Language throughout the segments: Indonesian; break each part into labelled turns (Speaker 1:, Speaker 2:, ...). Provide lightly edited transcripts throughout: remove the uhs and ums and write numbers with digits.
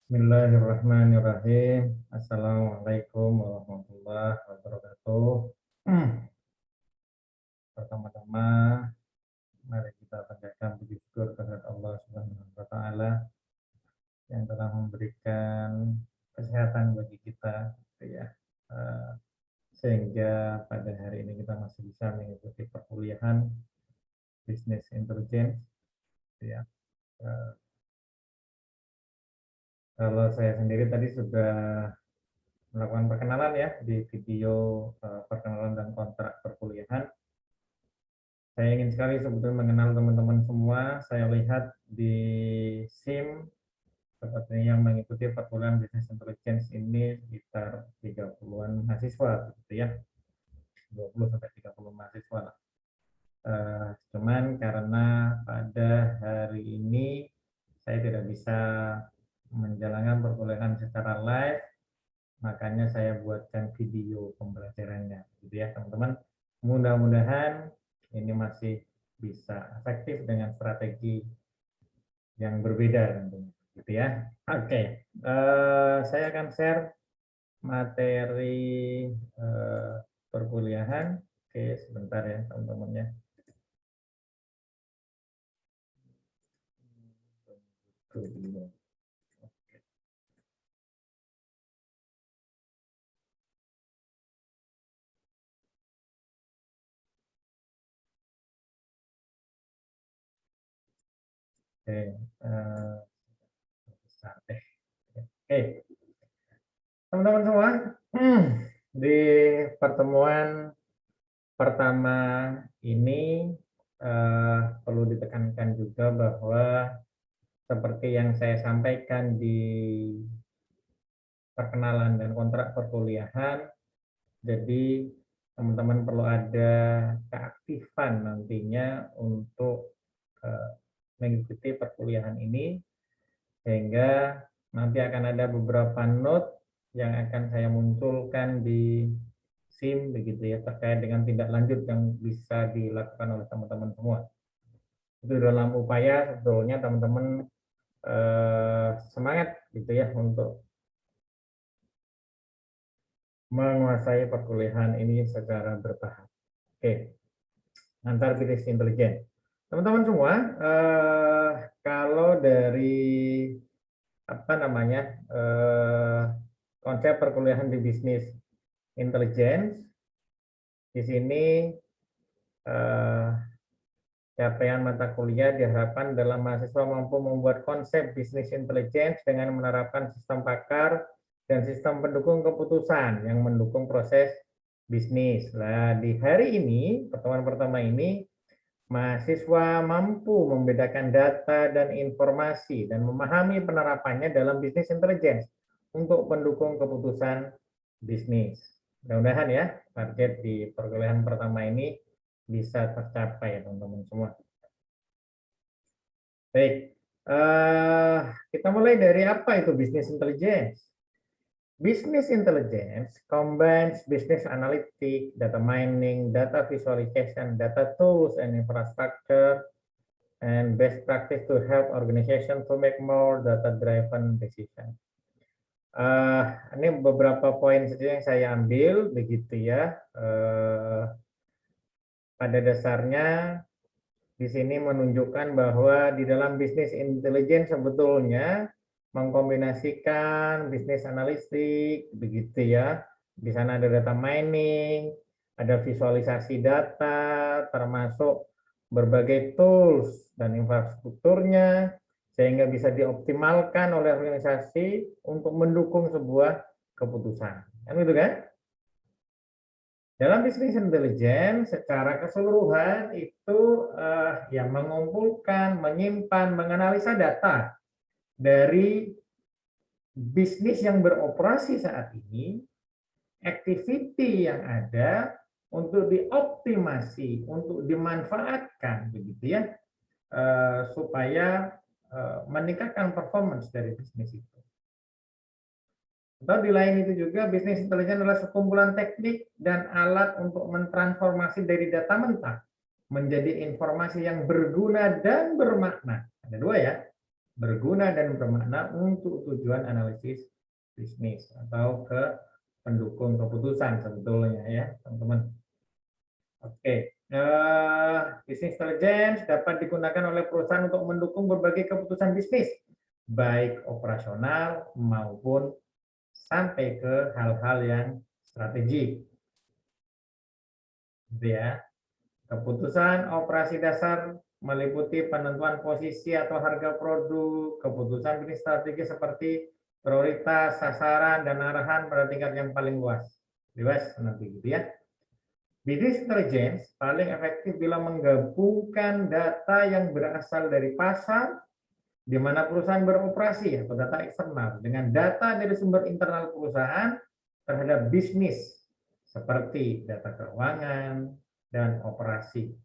Speaker 1: Bismillahirrahmanirrahim. Assalamualaikum warahmatullahi wabarakatuh. Pertama-tama, mari kita panjatkan puji syukur kehadirat Allah Subhanahu wa Ta'ala yang telah memberikan kesehatan bagi kita, gitu ya. Sehingga pada hari ini kita masih bisa mengikuti perkuliahan Business Intelligence, gitu ya. Kalau saya sendiri tadi sudah melakukan perkenalan ya di video perkenalan dan kontrak perkuliahan. Saya ingin sekali sebetulnya mengenal teman-teman semua. Saya lihat di SIM sepertinya yang mengikuti perkuliahan Business Intelligence ini sekitar 30-an mahasiswa gitu ya. 20 sampai 30 mahasiswa lah. Cuman karena pada hari ini saya tidak bisa menjalankan perkuliahan secara live, makanya saya buatkan video pembelajarannya gitu ya teman-teman. Mudah-mudahan ini masih bisa efektif dengan strategi yang berbeda tentunya gitu ya. Oke, saya akan share materi perkuliahan. Oke, sebentar ya teman-teman ya. Oke, oke, teman-teman semua, di pertemuan pertama ini perlu ditekankan juga bahwa seperti yang saya sampaikan di perkenalan dan kontrak perkuliahan, jadi teman-teman perlu ada keaktifan nantinya untuk mengikuti perkuliahan ini, sehingga nanti akan ada beberapa note yang akan saya munculkan di SIM begitu ya, terkait dengan tindak lanjut yang bisa dilakukan oleh teman-teman semua. Itu dalam upaya sebetulnya teman-teman semangat gitu ya untuk menguasai perkuliahan ini secara bertahap. Oke, antar bisnis intelijen. Teman-teman semua, kalau dari apa namanya konsep perkuliahan di bisnis intelligence, di sini capaian mata kuliah diharapkan dalam mahasiswa mampu membuat konsep bisnis intelligence dengan menerapkan sistem pakar dan sistem pendukung keputusan yang mendukung proses bisnis. Nah, di hari ini, pertemuan pertama ini, mahasiswa mampu membedakan data dan informasi dan memahami penerapannya dalam bisnis intelligence untuk pendukung keputusan bisnis. Mudah-mudahan ya, target di perkuliahan pertama ini bisa tercapai, teman-teman semua. Baik, kita mulai dari apa itu business intelligence? Business intelligence combines business analytics, data mining, data visualization, data tools and infrastructure, and best practice to help organization to make more data-driven decision. Ini beberapa poin saja yang saya ambil, begitu ya. Pada dasarnya, di sini menunjukkan bahwa di dalam bisnis intelligence sebetulnya mengkombinasikan bisnis analitik, begitu ya. Di sana ada data mining, ada visualisasi data, termasuk berbagai tools dan infrastrukturnya, sehingga bisa dioptimalkan oleh organisasi untuk mendukung sebuah keputusan. Kan gitu kan? Dalam bisnis intelligence secara keseluruhan itu yang mengumpulkan, menyimpan, menganalisa data dari bisnis yang beroperasi saat ini, activity yang ada untuk dioptimasi, untuk dimanfaatkan begitu ya, supaya meningkatkan performance dari bisnis itu. Atau di lain itu juga, bisnis intelijen adalah sekumpulan teknik dan alat untuk mentransformasi dari data mentah menjadi informasi yang berguna dan bermakna. Ada dua ya, berguna dan bermakna untuk tujuan analisis bisnis atau ke pendukung keputusan sebetulnya ya teman-teman. Oke, business intelligence dapat digunakan oleh perusahaan untuk mendukung berbagai keputusan bisnis, baik operasional maupun sampai ke hal-hal yang strategik. Gitu ya. Keputusan operasi dasar meliputi penentuan posisi atau harga produk, keputusan bisnis strategi seperti prioritas, sasaran, dan arahan pada tingkat yang paling luas. Luas nanti gitu ya. Business intelligence paling efektif bila menggabungkan data yang berasal dari pasar, di mana perusahaan beroperasi atau data eksternal, dengan data dari sumber internal perusahaan terhadap bisnis, seperti data keuangan dan operasi.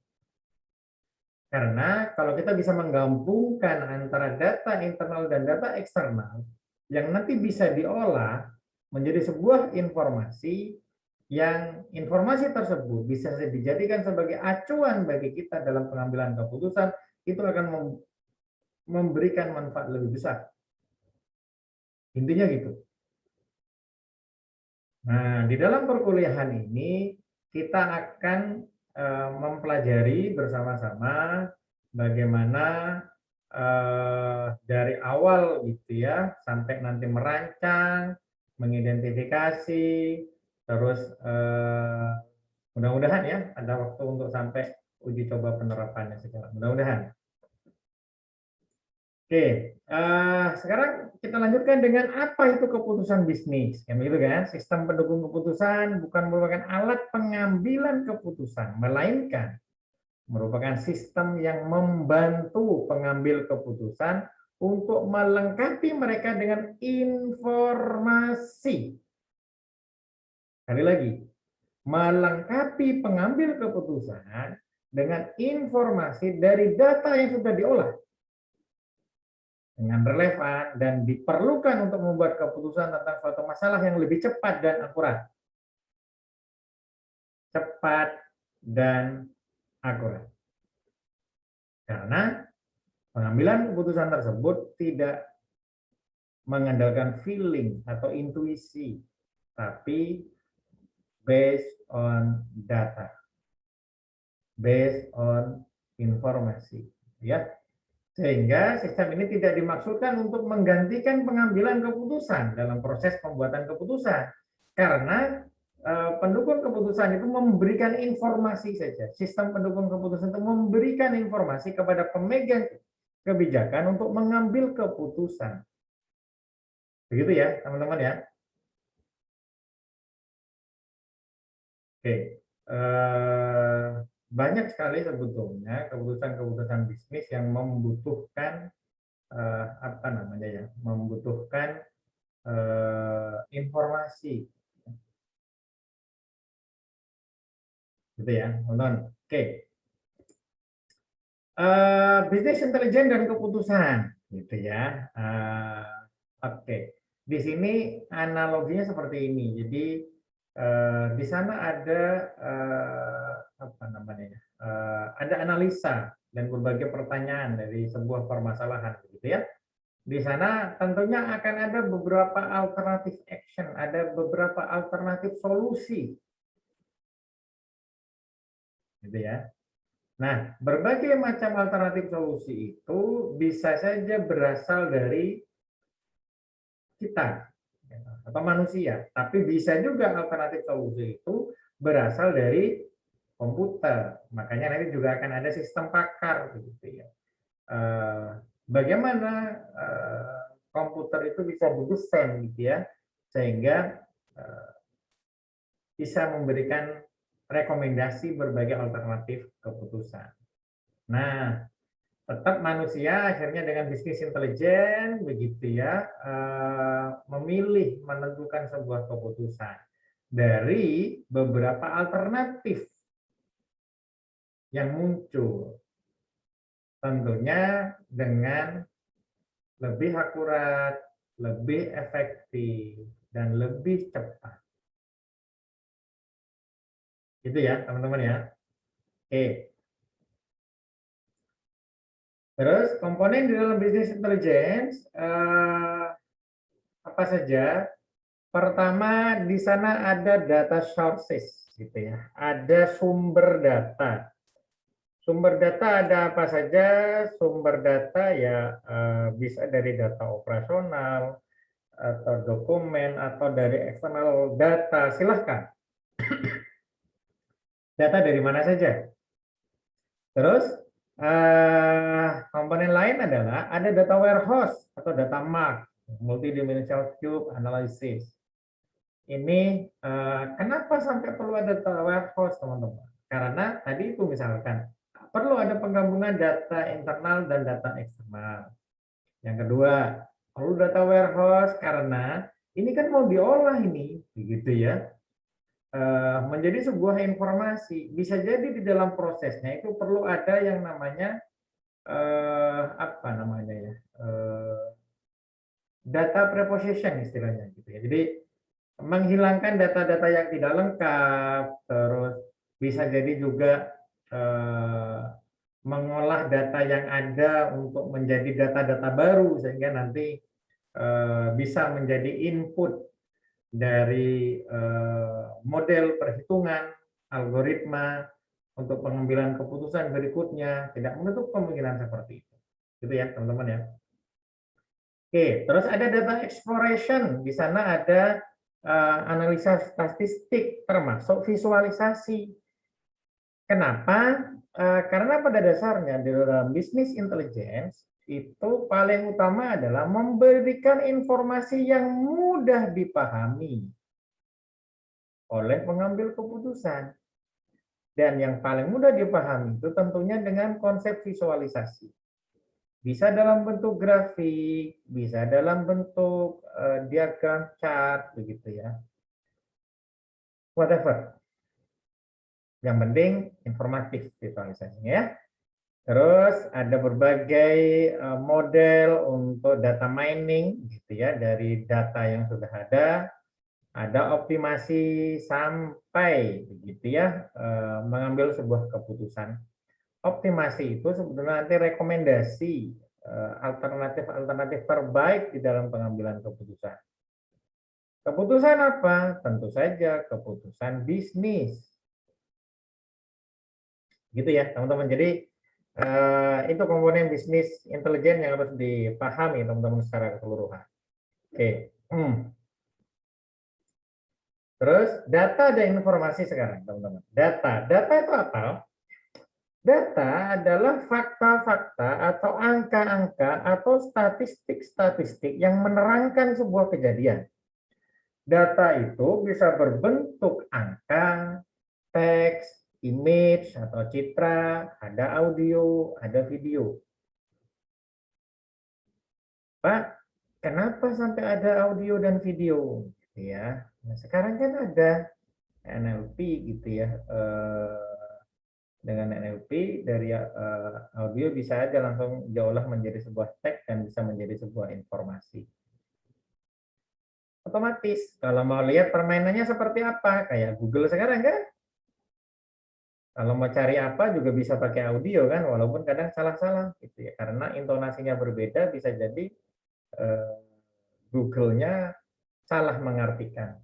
Speaker 1: Karena kalau kita bisa menggabungkan antara data internal dan data eksternal, yang nanti bisa diolah menjadi sebuah informasi, yang informasi tersebut bisa dijadikan sebagai acuan bagi kita dalam pengambilan keputusan, itu akan memberikan manfaat lebih besar. Intinya gitu. Nah, di dalam perkuliahan ini kita akan mempelajari bersama-sama bagaimana dari awal gitu ya sampai nanti merancang, mengidentifikasi, terus mudah-mudahan ya ada waktu untuk sampai uji coba penerapannya segala. Mudah-mudahan. Oke, sekarang kita lanjutkan dengan apa itu keputusan bisnis. Kan begitu kan? Sistem pendukung keputusan bukan merupakan alat pengambilan keputusan, melainkan merupakan sistem yang membantu pengambil keputusan untuk melengkapi mereka dengan informasi. Sekali lagi, melengkapi pengambil keputusan dengan informasi dari data yang sudah diolah dengan relevan dan diperlukan untuk membuat keputusan tentang suatu masalah yang lebih cepat dan akurat. Cepat dan akurat. Karena pengambilan keputusan tersebut tidak mengandalkan feeling atau intuisi, tapi based on data, based on informasi, ya. Sehingga sistem ini tidak dimaksudkan untuk menggantikan pengambilan keputusan dalam proses pembuatan keputusan, karena pendukung keputusan itu memberikan informasi saja. Sistem pendukung keputusan itu memberikan informasi kepada pemegang kebijakan untuk mengambil keputusan. Begitu ya, teman-teman ya. Oke, banyak sekali sebetulnya keputusan-keputusan bisnis yang membutuhkan apa namanya ya, membutuhkan informasi, gitu ya, teman-teman. Oke, bisnis intelijen dan keputusan, gitu ya. Oke, di sini analoginya seperti ini. Jadi di sana ada apa namanya ya, ada analisa dan berbagai pertanyaan dari sebuah permasalahan, gitu ya. Di sana tentunya akan ada beberapa alternatif action, ada beberapa alternatif solusi, gitu ya. Nah, berbagai macam alternatif solusi itu bisa saja berasal dari kita atau manusia, tapi bisa juga alternatif solusi itu berasal dari komputer. Makanya nanti juga akan ada sistem pakar, gitu ya. Bagaimana komputer itu bisa didesain, gitu ya, sehingga bisa memberikan rekomendasi berbagai alternatif keputusan. Nah, tetap manusia akhirnya dengan bisnis intelijen, begitu ya, memilih menentukan sebuah keputusan dari beberapa alternatif yang muncul, tentunya dengan lebih akurat, lebih efektif, dan lebih cepat. Itu ya, teman-teman ya. Oke. Terus komponen di dalam business intelligence apa saja? Pertama, di sana ada data sources, gitu ya. Ada sumber data. Sumber data ada apa saja? Sumber data ya bisa dari data operasional atau dokumen atau dari eksternal data. Silahkan. Data dari mana saja. Terus komponen lain adalah ada data warehouse atau data mart, multidimensional cube analysis. Ini kenapa sampai perlu ada data warehouse, teman-teman? Karena tadi itu misalkan perlu ada penggabungan data internal dan data eksternal. Yang kedua, perlu data warehouse karena ini kan mau diolah ini, begitu ya, menjadi sebuah informasi. Bisa jadi di dalam prosesnya itu perlu ada yang namanya apa namanya ya, data preposition istilahnya, gitu ya. Jadi menghilangkan data-data yang tidak lengkap, terus bisa jadi juga mengolah data yang ada untuk menjadi data-data baru sehingga nanti bisa menjadi input dari model perhitungan, algoritma untuk pengambilan keputusan berikutnya. Tidak menutup kemungkinan seperti itu. Gitu ya, teman-teman ya. Oke, terus ada data exploration. Di sana ada analisa statistik termasuk visualisasi. Kenapa? Karena pada dasarnya di dalam bisnis intelligence itu paling utama adalah memberikan informasi yang mudah dipahami oleh pengambil keputusan. Dan yang paling mudah dipahami itu tentunya dengan konsep visualisasi. Bisa dalam bentuk grafik, bisa dalam bentuk diagram chart, begitu ya. Whatever. Yang penting informatif visualisasinya ya. Terus ada berbagai model untuk data mining gitu ya dari data yang sudah ada optimasi sampai begitu ya mengambil sebuah keputusan. Optimasi itu sebetulnya nanti rekomendasi alternatif-alternatif terbaik di dalam pengambilan keputusan. Keputusan apa? Tentu saja keputusan bisnis. Gitu ya, teman-teman. Jadi itu komponen bisnis intelijen yang harus dipahami teman-teman secara keseluruhan. Oke. Terus data dan informasi sekarang, teman-teman. Data itu apa? Data adalah fakta-fakta atau angka-angka atau statistik-statistik yang menerangkan sebuah kejadian. Data itu bisa berbentuk angka, teks, image atau citra, ada audio, ada video. Pak, kenapa sampai ada audio dan video? Gitu ya. Nah, sekarang kan ada NLP gitu ya. Dengan NLP dari audio bisa aja langsung diolah menjadi sebuah teks dan bisa menjadi sebuah informasi. Otomatis kalau mau lihat permainannya seperti apa, kayak Google sekarang kan. Kalau mau cari apa juga bisa pakai audio kan, walaupun kadang salah-salah gitu ya. Karena intonasinya berbeda bisa jadi Google-nya salah mengartikan.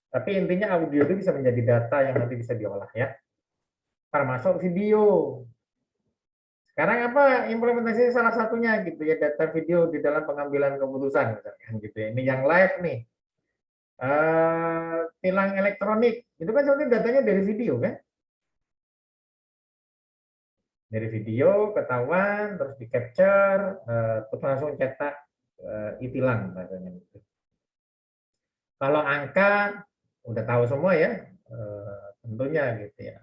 Speaker 1: Tapi intinya audio itu bisa menjadi data yang nanti bisa diolah ya. Termasuk video. Sekarang apa implementasi salah satunya gitu ya, data video di dalam pengambilan keputusan misalkan gitu ya. Ini yang live nih. Tilang elektronik itu kan sebenarnya datanya dari video kan. Dari video ketahuan terus di capture terus langsung cetak e-tilang bahasanya gitu. Kalau angka udah tahu semua ya tentunya gitu ya.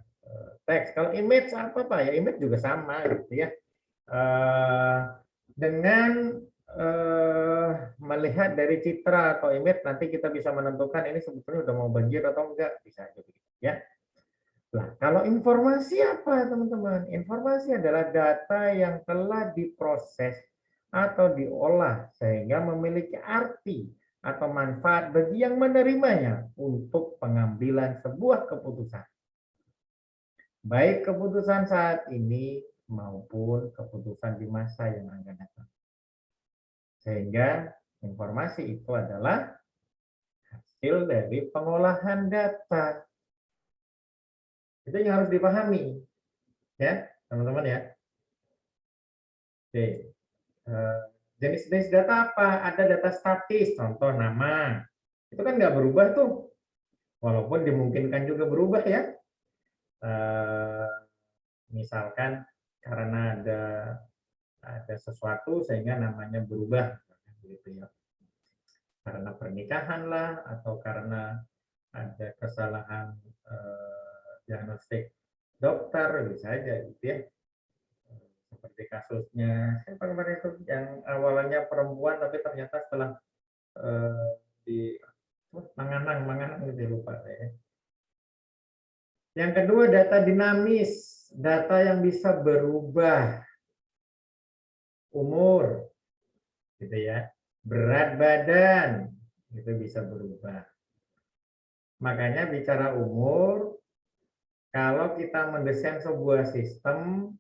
Speaker 1: Teks kalau image apa ya, image juga sama gitu ya. Dengan melihat dari citra atau image nanti kita bisa menentukan ini sebetulnya udah mau banjir atau enggak, bisa aja begitu ya. Nah, kalau informasi apa teman-teman? Informasi adalah data yang telah diproses atau diolah sehingga memiliki arti atau manfaat bagi yang menerimanya untuk pengambilan sebuah keputusan. Baik keputusan saat ini maupun keputusan di masa yang akan datang. Sehingga informasi itu adalah hasil dari pengolahan data. Itu yang harus dipahami, ya teman-teman ya. Oke, jenis-jenis data apa? Ada data statis, contoh nama. Itu kan nggak berubah tuh, walaupun dimungkinkan juga berubah ya. Misalkan karena ada sesuatu sehingga namanya berubah, gitu ya. Karena pernikahan lah, atau karena ada kesalahan diagnostik dokter, bisa aja gitu ya. Seperti kasusnya siapa kemarin itu yang awalnya perempuan tapi ternyata setelah di Manganang gitu ya, lupa saya. Yang kedua, data dinamis, data yang bisa berubah. Umur, gitu ya, berat badan, itu bisa berubah. Makanya bicara umur, kalau kita mendesain sebuah sistem,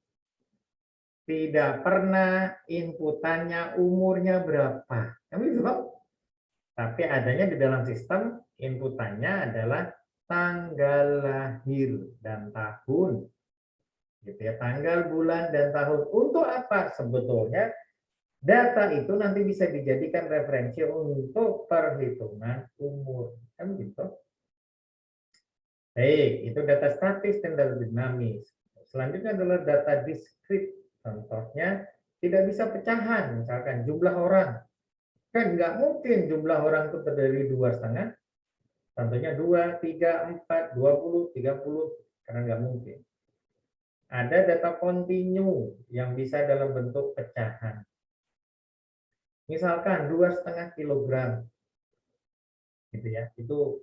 Speaker 1: tidak pernah inputannya umurnya berapa. Kamu itu kok? Tapi adanya di dalam sistem, inputannya adalah tanggal lahir dan tahun. Gitu ya, tanggal, bulan, dan tahun. Untuk apa? Sebetulnya data itu nanti bisa dijadikan referensi untuk perhitungan umur. Kan gitu. Baik, itu data statis dan data dinamis. Selanjutnya adalah data diskrit. Contohnya, tidak bisa pecahan, misalkan jumlah orang. Kan nggak mungkin jumlah orang itu terdiri 2,5. Contohnya 2, 3, 4, 20, 30, karena nggak mungkin. Ada data kontinu yang bisa dalam bentuk pecahan. Misalkan 2,5 kilogram, gitu ya, itu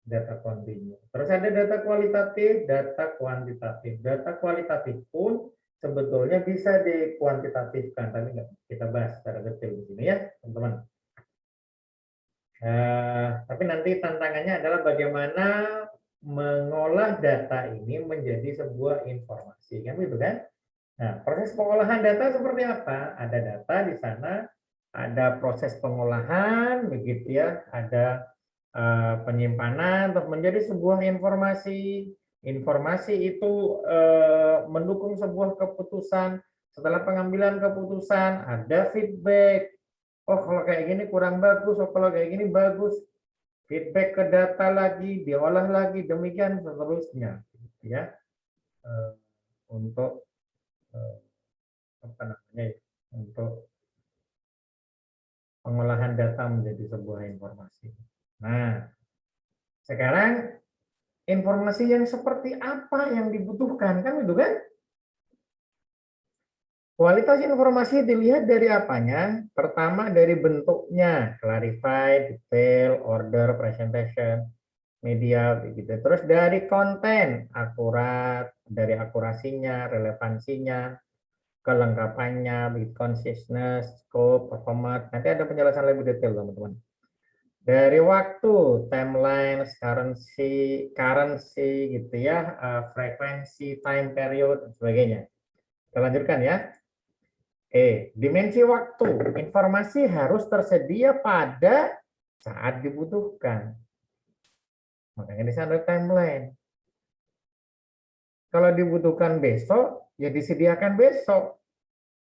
Speaker 1: data kontinu. Terus ada data kualitatif, data kuantitatif. Data kualitatif pun sebetulnya bisa dikuantitatifkan, tapi nggak kita bahas secara detail di sini ya, teman-teman. Tapi nanti tantangannya adalah bagaimana mengolah data ini menjadi sebuah informasi, kan gitu kan? Nah, proses pengolahan data seperti apa? Ada data di sana, ada proses pengolahan, begitu ya, ada penyimpanan untuk menjadi sebuah informasi. Informasi itu mendukung sebuah keputusan. Setelah pengambilan keputusan, ada feedback. Oh, kalau kayak gini kurang bagus, oh kalau kayak gini bagus. Feedback ke data lagi, diolah lagi, demikian seterusnya. Ya, untuk apa namanya ya, untuk pengolahan data menjadi sebuah informasi. Nah, sekarang informasi yang seperti apa yang dibutuhkan, kan itu kan? Kualitas informasi dilihat dari apanya? Pertama dari bentuknya, clarified, detail, order, presentation, media, begitu. Terus dari konten, akurat, dari akurasinya, relevansinya, kelengkapannya, consciousness, scope, performance. Nanti ada penjelasan lebih detail, teman-teman. Dari waktu, timeline, currency gitu ya, frekuensi, time period, dan sebagainya. Kita lanjutkan ya. Dimensi waktu. Informasi harus tersedia pada saat dibutuhkan. Makanya di sana ada timeline. Kalau dibutuhkan besok, ya disediakan besok.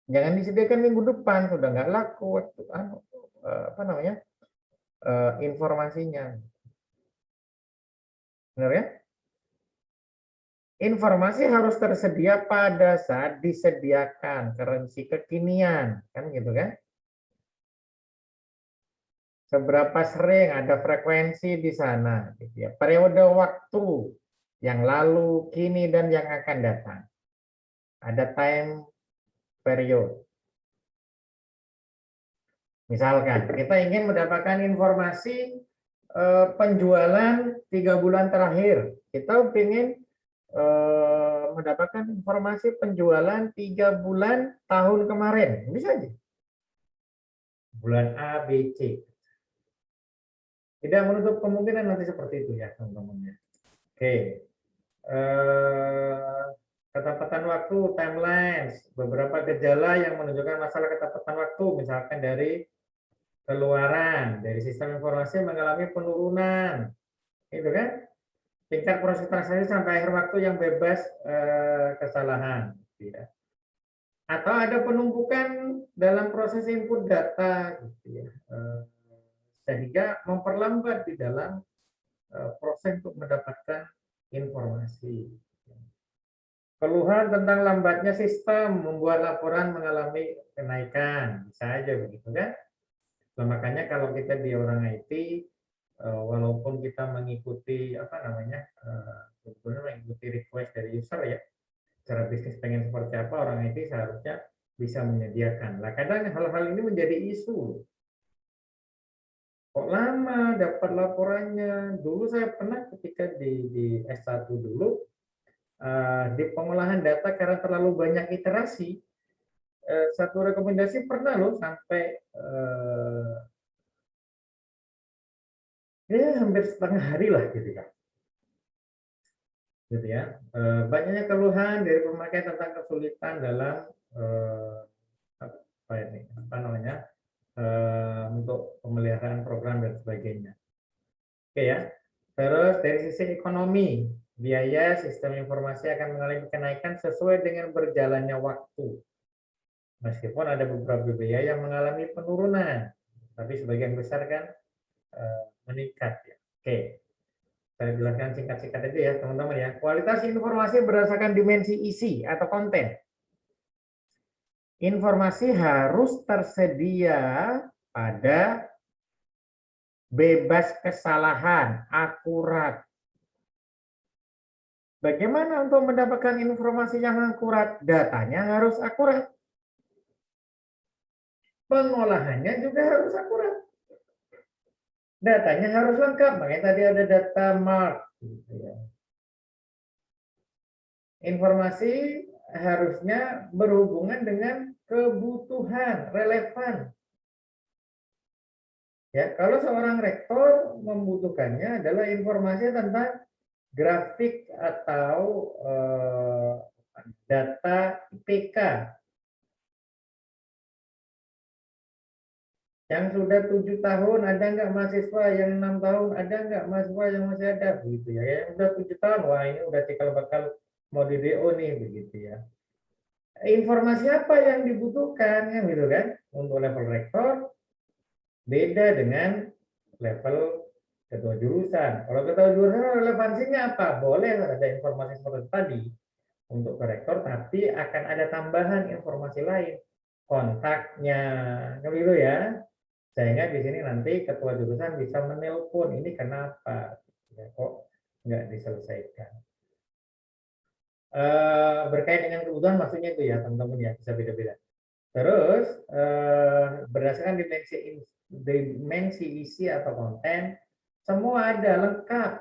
Speaker 1: Jangan disediakan minggu depan, sudah nggak laku apa namanya informasinya. Benar ya? Informasi harus tersedia pada saat disediakan, currency kekinian, kan gitu kan? Seberapa sering ada frekuensi di sana, gitu ya. Periode waktu yang lalu, kini, dan yang akan datang. Ada time period. Misalkan kita ingin mendapatkan informasi penjualan 3 bulan terakhir, kita ingin mendapatkan informasi penjualan 3 bulan tahun kemarin, bisa aja. Bulan A, B, C. Tidak menutup kemungkinan nanti seperti itu ya teman-teman. Oke. Ketepatan waktu, timelines, beberapa gejala yang menunjukkan masalah ketepatan waktu, misalkan dari keluaran, dari sistem informasi mengalami penurunan, itu kan? Tingkat proses transaksi sampai akhir waktu yang bebas kesalahan, gitu ya. Atau ada penumpukan dalam proses input data, gitu ya. Sehingga memperlambat di dalam proses untuk mendapatkan informasi. Keluhan tentang lambatnya sistem membuat laporan mengalami kenaikan, bisa aja begitu kan? Nah, makanya kalau kita di orang IT, walaupun kita mengikuti apa namanya, sebetulnya mengikuti request dari user ya, cara bisnis pengen seperti apa, orang IT seharusnya bisa menyediakan. Nah, kadang hal-hal ini menjadi isu. Kok lama dapat laporannya? Dulu saya pernah ketika di S1 dulu, di pengolahan data karena terlalu banyak iterasi, satu rekomendasi pernah loh sampai ya hampir setengah hari lah gitu ya. Gitu ya. Banyaknya keluhan dari pemakai tentang kesulitan dalam apa ini, apa namanya, untuk pemeliharaan program dan sebagainya. Oke ya. Terus dari sisi ekonomi, biaya sistem informasi akan mengalami kenaikan sesuai dengan berjalannya waktu. Meskipun ada beberapa biaya yang mengalami penurunan, tapi sebagian besar kan meningkat ya. Oke, saya jelaskan singkat-singkat aja ya teman-teman ya. Kualitas informasi berdasarkan dimensi isi atau konten. Informasi harus tersedia pada bebas kesalahan, akurat. Bagaimana untuk mendapatkan informasi yang akurat? Datanya harus akurat. Pengolahannya juga harus akurat. Datanya harus lengkap, makanya tadi ada data mark. Gitu ya. Informasi harusnya berhubungan dengan kebutuhan, relevan. Ya, kalau seorang rektor membutuhkannya adalah informasi tentang grafik atau data IPK yang sudah 7 tahun ada nggak mahasiswa, yang 6 tahun ada nggak mahasiswa yang masih ada, begitu ya. Yang sudah 7 tahun, wah ini udah cikal bakal mau di DO nih, begitu ya. Informasi apa yang dibutuhkan, kan gitu kan? Untuk level rektor beda dengan level ketua jurusan. Kalau ketua jurusan relevansinya apa? Boleh ada informasi seperti tadi untuk ke rektor, tapi akan ada tambahan informasi lain, kontaknya, kan gitu ya. Sehingga di sini nanti ketua jurusan bisa menelpon ini kenapa, ya, kok nggak diselesaikan. Berkait dengan kebutuhan maksudnya itu ya teman-teman ya, bisa beda-beda. Terus berdasarkan dimensi isi atau konten, semua ada lengkap.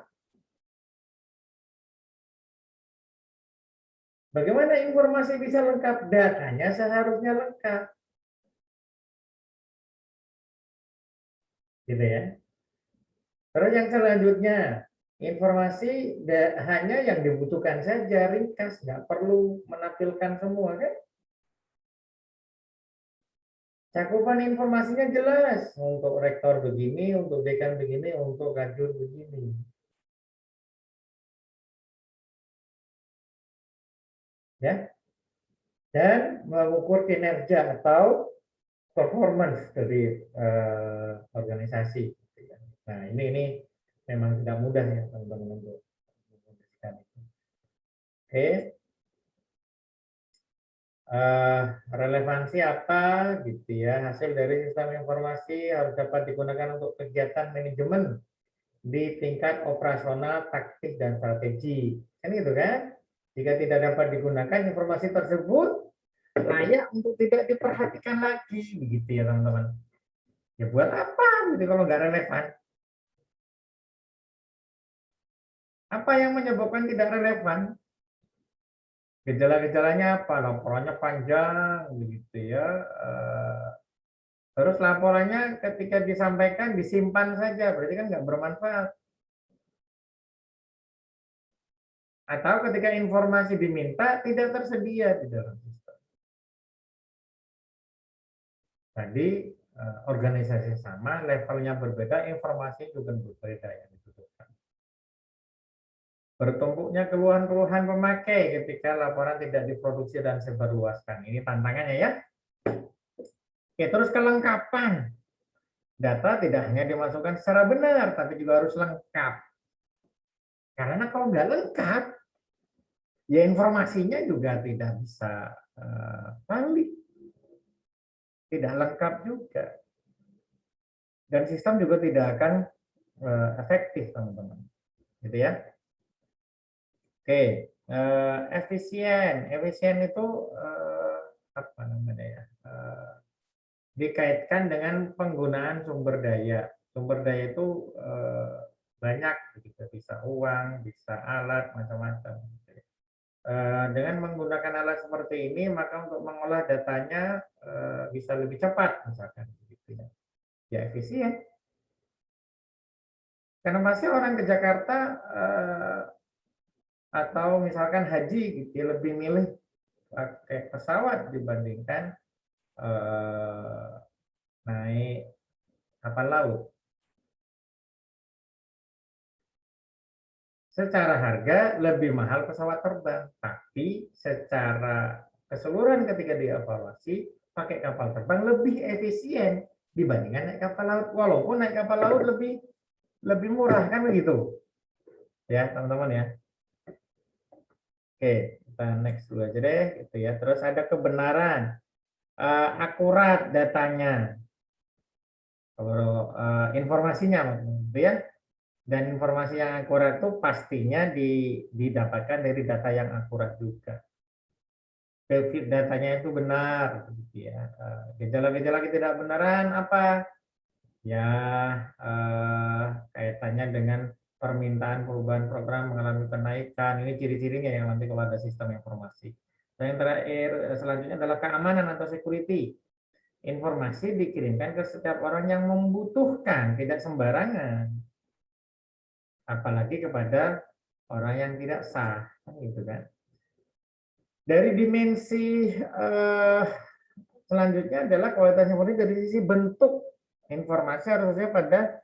Speaker 1: Bagaimana informasi bisa lengkap? Datanya seharusnya lengkap. Gitu ya. Terus yang selanjutnya, informasi hanya yang dibutuhkan saja, ringkas, nggak perlu menampilkan semua kan? Cakupan informasinya jelas, untuk rektor begini, untuk dekan begini, untuk kajur begini. Ya. Dan mengukur kinerja atau performance dari organisasi. Nah, ini memang tidak mudah ya teman-teman untuk mempublikasikan itu. Oke. Relevansi apa gitu ya, hasil dari sistem informasi harus dapat digunakan untuk kegiatan manajemen di tingkat operasional, taktik, dan strategi. Kan gitu kan? Jika tidak dapat digunakan, informasi tersebut layak untuk tidak diperhatikan lagi, begitu ya teman-teman. Ya buat apa gitu kalau nggak relevan? Apa yang menyebabkan tidak relevan? Gejala-gejalanya apa? Laporannya panjang, begitu ya. Terus laporannya ketika disampaikan disimpan saja, berarti kan nggak bermanfaat. Atau ketika informasi diminta tidak tersedia di dalam sistem. Tadi organisasi sama, levelnya berbeda, informasi juga berbeda yang dibutuhkan. Bertumpuknya keluhan-keluhan pemakai ketika laporan tidak diproduksi dan sebarluaskan. Ini tantangannya ya. Oke, terus kelengkapan. Data tidak hanya dimasukkan secara benar, tapi juga harus lengkap. Karena kalau nggak lengkap, ya informasinya juga tidak bisa valid. Tidak lengkap juga. Dan sistem juga tidak akan efektif, teman-teman. Gitu ya. Oke, efisien. Efisien itu apa namanya ya? Dikaitkan dengan penggunaan sumber daya. Sumber daya itu banyak, bisa uang, bisa alat, macam-macam. Dengan menggunakan alat seperti ini, maka untuk mengolah datanya bisa lebih cepat, misalkan. Ya efisien. Karena pasti orang ke Jakarta atau misalkan haji, gitu, lebih milih pakai pesawat dibandingkan naik kapal laut. Secara harga lebih mahal pesawat terbang, tapi secara keseluruhan ketika dievaluasi, pakai kapal terbang lebih efisien dibandingkan naik kapal laut. Walaupun naik kapal laut lebih murah, kan begitu. Ya, teman-teman ya. Oke, kita next dulu aja deh, gitu ya. Terus ada kebenaran, akurat datanya, kalau informasinya, gitu ya. Dan informasi yang akurat itu pastinya didapatkan dari data yang akurat juga. Datanya itu benar, gitu ya. Gejala-gejala ketidakbenaran apa? Ya, kaitannya dengan permintaan perubahan program mengalami kenaikan. Ini ciri-cirinya yang nanti kalau ada sistem informasi. Dan yang terakhir selanjutnya adalah keamanan atau security. Informasi dikirimkan ke setiap orang yang membutuhkan, tidak sembarangan. Apalagi kepada orang yang tidak sah, gitu kan. Dari dimensi selanjutnya adalah kualitas informasi dari sisi bentuk informasi, harusnya pada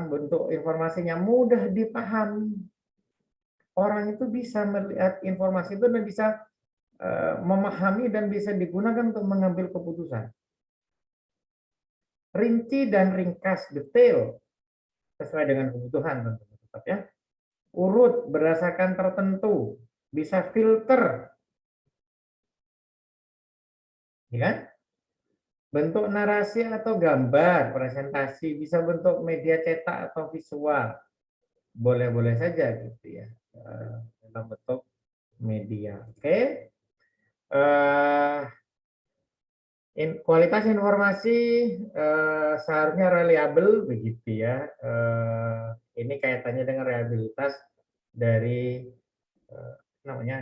Speaker 1: bentuk informasinya mudah dipahami. Orang itu bisa melihat informasi itu dan bisa memahami dan bisa digunakan untuk mengambil keputusan. Rinci dan ringkas, detail, sesuai dengan kebutuhan tentu tetap ya. Urut berdasarkan tertentu, bisa filter, ya kan? Bentuk narasi atau gambar, presentasi, bisa bentuk media cetak atau visual, boleh-boleh saja gitu ya, dalam bentuk media. Oke. Kualitas informasi seharusnya reliable begitu ya. Ini kaitannya dengan reliabilitas dari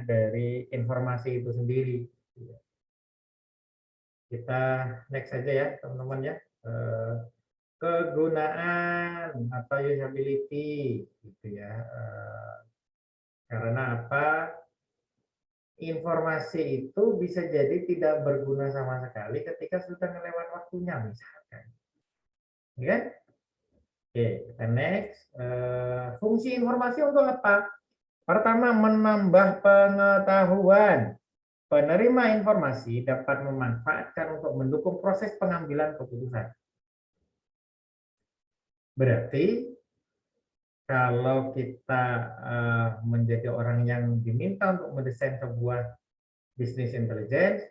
Speaker 1: dari informasi itu sendiri. Kita next saja ya teman-teman ya. Kegunaan atau usability gitu ya. Karena apa? Informasi itu bisa jadi tidak berguna sama sekali ketika sudah melewat waktunya misalkan. Ya? Oke, kita next. Fungsi informasi untuk apa? Pertama, menambah pengetahuan. Penerima informasi dapat memanfaatkan untuk mendukung proses pengambilan keputusan. Berarti kalau kita menjadi orang yang diminta untuk mendesain sebuah bisnis intelligence,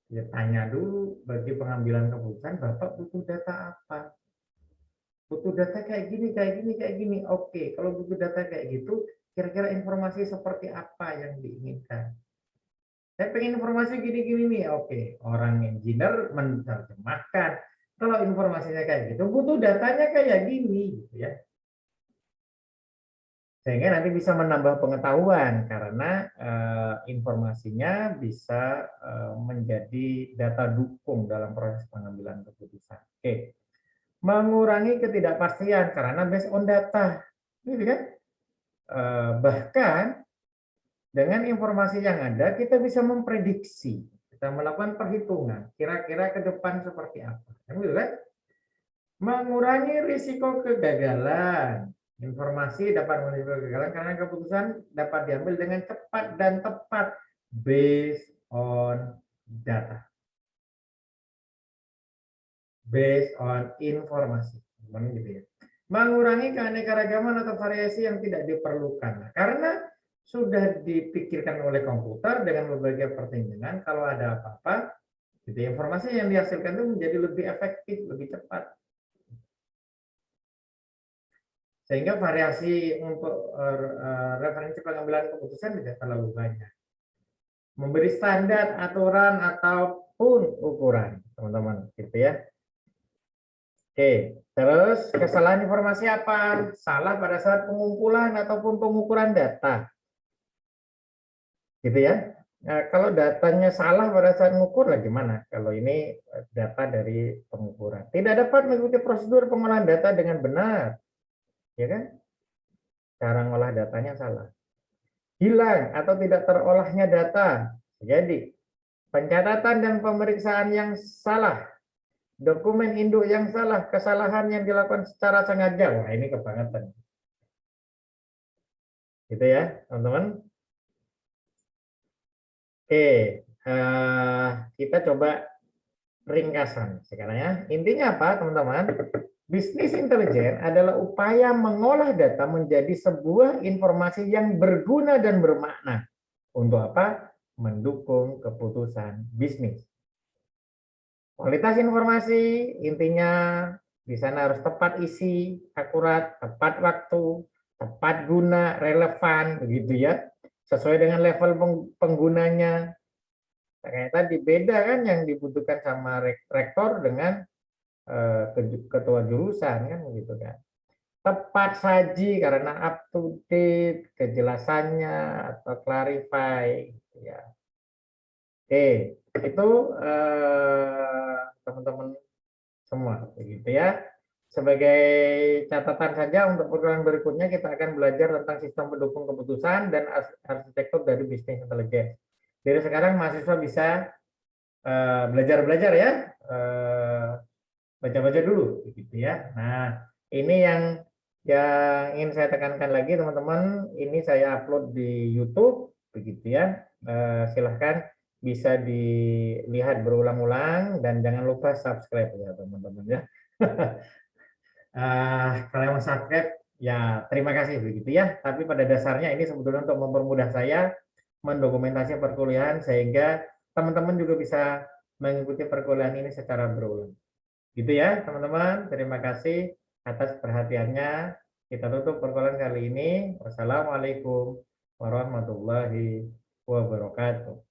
Speaker 1: ya tanya dulu bagi pengambilan keputusan, Bapak butuh data apa? Butuh data kayak gini, kayak gini, kayak gini. Oke, kalau butuh data kayak gitu, kira-kira informasi seperti apa yang diinginkan? Saya pengen informasi gini-gini nih. Oke, orang engineer menerjemahkan. Kalau informasinya kayak gitu, butuh datanya kayak gini, gitu ya. Sehingga nanti bisa menambah pengetahuan karena informasinya bisa menjadi data dukung dalam proses pengambilan keputusan. Oke. Mengurangi ketidakpastian karena based on data, gitu kan? Bahkan dengan informasi yang ada, kita bisa memprediksi, kita melakukan perhitungan, kira-kira ke depan seperti apa. Kan? Mengurangi risiko kegagalan. Informasi dapat mengurangi risiko kegagalan karena keputusan dapat diambil dengan cepat dan tepat based on data. Based on informasi. Gitu ya. Mengurangi keanekaragaman atau variasi yang tidak diperlukan. Karena sudah dipikirkan oleh komputer dengan berbagai pertimbangan, kalau ada apa-apa, gitu, informasi yang dihasilkan itu menjadi lebih efektif, lebih cepat. Sehingga variasi untuk referensi pengambilan keputusan tidak terlalu banyak. Memberi standar, aturan, ataupun ukuran, teman-teman, gitu ya. Oke, terus kesalahan informasi apa? Salah pada saat pengumpulan ataupun pengukuran data. Gitu ya. Nah, kalau datanya salah pada saat mengukur, gimana? Kalau ini data dari pengukuran. Tidak dapat mengikuti prosedur pengolahan data dengan benar. Ya kan? Cara ngolah datanya salah. Hilang atau tidak terolahnya data. Jadi, pencatatan dan pemeriksaan yang salah. Dokumen induk yang salah. Kesalahan yang dilakukan secara sengaja. Wah, ini kebangetan. Gitu ya, teman-teman. Oke, kita coba ringkasan sekarang ya. Intinya apa, teman-teman? Bisnis intelijen adalah upaya mengolah data menjadi sebuah informasi yang berguna dan bermakna. Untuk apa? Mendukung keputusan bisnis. Kualitas informasi, intinya di sana harus tepat isi, akurat, tepat waktu, tepat guna, relevan, begitu ya. Sesuai dengan level penggunanya. Kayak tadi beda kan yang dibutuhkan sama rektor dengan ketua jurusan kan gitu kan. Tepat saji karena up to date kejelasannya atau clarify gitu ya. Oke, itu teman-teman semua begitu ya. Sebagai catatan saja untuk perkuliahan berikutnya kita akan belajar tentang sistem pendukung keputusan dan arsitektur dari bisnis intelijen. Dari sekarang mahasiswa bisa belajar-belajar ya, baca-baca dulu gitu ya. Nah, ini yang ingin saya tekankan lagi teman-teman, ini saya upload di YouTube begitu ya. Silahkan bisa dilihat berulang-ulang dan jangan lupa subscribe ya teman-teman ya. Kalau yang mau subscribe ya terima kasih begitu ya. Tapi pada dasarnya ini sebetulnya untuk mempermudah saya mendokumentasi perkuliahan sehingga teman-teman juga bisa mengikuti perkuliahan ini secara berulang. Gitu ya teman-teman, terima kasih atas perhatiannya. Kita tutup perkuliahan kali ini. Wassalamualaikum warahmatullahi wabarakatuh.